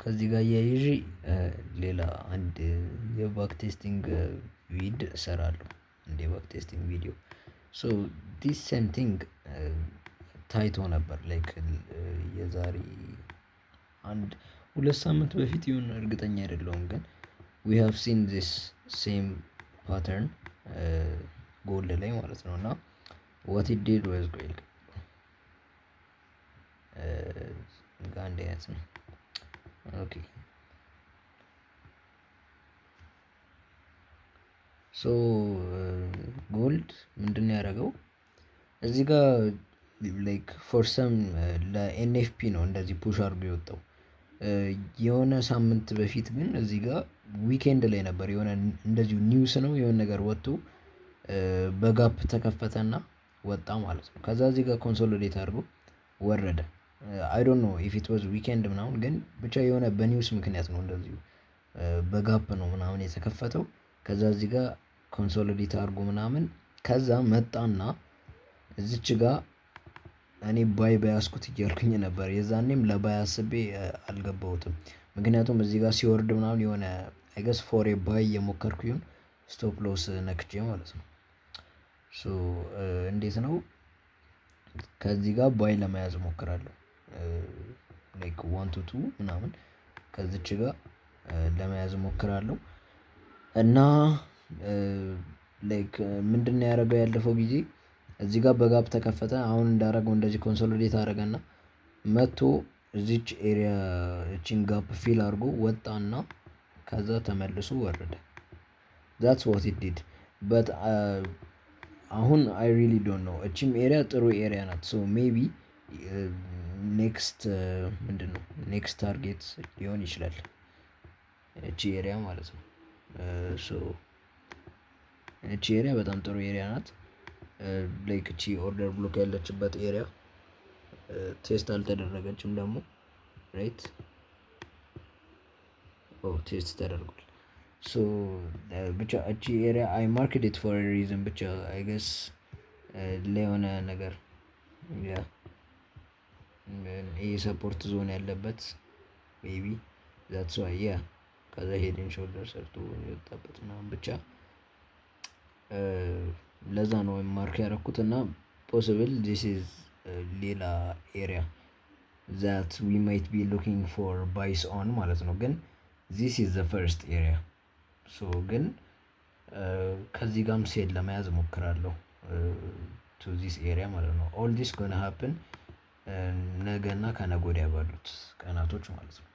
ከዚህ ጋር እያይዤ ሌላ አንድ የባክ ቴስቲንግ እሰራለሁ። እንደ የባክ ቴስቲንግ ቪዲዮ ሶ ዲስ ሴም ቲንግ ታይቶ ነበር ላይክ የዛሬ አንድ 2 ሳምንት በፊት ይሁን እርግጠኛ አይደለሁም። ግን ዊ ሃቭ ሲን ዚስ ሴም ፓተርን ጎልድ ላይ ማለት ነው። እና ዋት ኢት ዲድ ዋዝ ጎይንግ ጋር አንድ አይነት ነው። ኦኬ ሶ ጎልድ ምንድነው ያደረገው? እዚህ ጋር ላይክ ፎር ሰም ለኤንኤፍፒ ነው እንደዚህ ፑሽ አድርጎ የወጣው። የሆነ ሳምንት በፊት ግን እዚህ ጋር ዊኬንድ ላይ ነበር የሆነ እንደዚሁ ኒውስ ነው የሆነ ነገር ወጥቶ በጋፕ ተከፈተና ወጣ ማለት ነው። ከዛ እዚህ ጋር ኮንሶሊዴት አድርጎ ወረደ። አይ ዶንት ኖ ኢፍ ኢት ዋዝ ዊኬንድ ምናምን ግን ብቻ የሆነ በኒውስ ምክንያት ነው እንደዚሁ በጋፕ ነው ምናምን የተከፈተው። ከዛ እዚህ ጋር ኮንሶሊዴት አድርጎ ምናምን ከዛ መጣና እዚች ጋር እኔ ባይ በያዝኩት እያልኩኝ ነበር የዛኔም ለባይ አስቤ አልገባሁትም። ምክንያቱም እዚህ ጋር ሲወርድ ምናምን የሆነ አይ ገስ ፎር ኤ ባይ እየሞከርኩ ይሁን ስቶፕ ሎስ ነክቼ ማለት ነው። ሶ እንዴት ነው ከዚህ ጋር ባይ ለመያዝ እሞክራለሁ። ላይክ 1 to 2 ምናምን ከዚች ጋር ለመያዝ እሞክራለሁ። እና ላይክ ምንድነው ያደረገው ያለፈው ጊዜ እዚህ ጋር በጋፕ ተከፈተ። አሁን እንዳደረገው እንደዚህ ኮንሶሊዴት አደረገና መጥቶ እዚች ኤሪያ እቺን ጋፕ ፊል አድርጎ ወጣና ከዛ ተመልሶ ወረደ። ዛትስ ዋት ኢት ዲድ በት አሁን አይ ሪሊ ዶንት ኖ እቺም ኤሪያ ጥሩ ኤሪያ ናት። ሶ ሜቢ ኔክስት ምንድነው ኔክስት ታርጌት ሊሆን ይችላል እቺ ኤሪያ ማለት ነው። ሶ እቺ ኤሪያ በጣም ጥሩ ኤሪያ ናት። ላይክ እቺ ኦርደር ብሎክ ያለችበት ኤሪያ ቴስት አልተደረገችም ደግሞ ራይት ቴስት ተደርጓል። ሶ ብቻ እቺ ኤሪያ አይ ማርክድ ኢት ፎር ሪዝን ብቻ አይ ገስ ለሆነ ነገር ያ ይሄ ሰፖርት ዞን ያለበት ሜቢ ዛትስ ዋይ ያ ከዛ ሄድ ኤንድ ሾልደር ሰርቶ የወጣበት ምናምን ብቻ ለዛ ነው ማርክ ያደረኩት። እና ፖሲብል ዚስ ኢዝ ሌላ ኤሪያ ዛት ዊ ማይት ቢ ሉኪንግ ፎር ባይስ ኦን ማለት ነው። ግን ዚስ ኢዝ ዘ ፈርስት ኤሪያ ሶ ግን ከዚህ ጋርም ሴል ለመያዝ እሞክራለሁ ቱ ዚስ ኤሪያ ማለት ነው። ኦል ዲስ ጎና ሃፕን ነገና ከነገ ወዲያ ባሉት ቀናቶች ማለት ነው።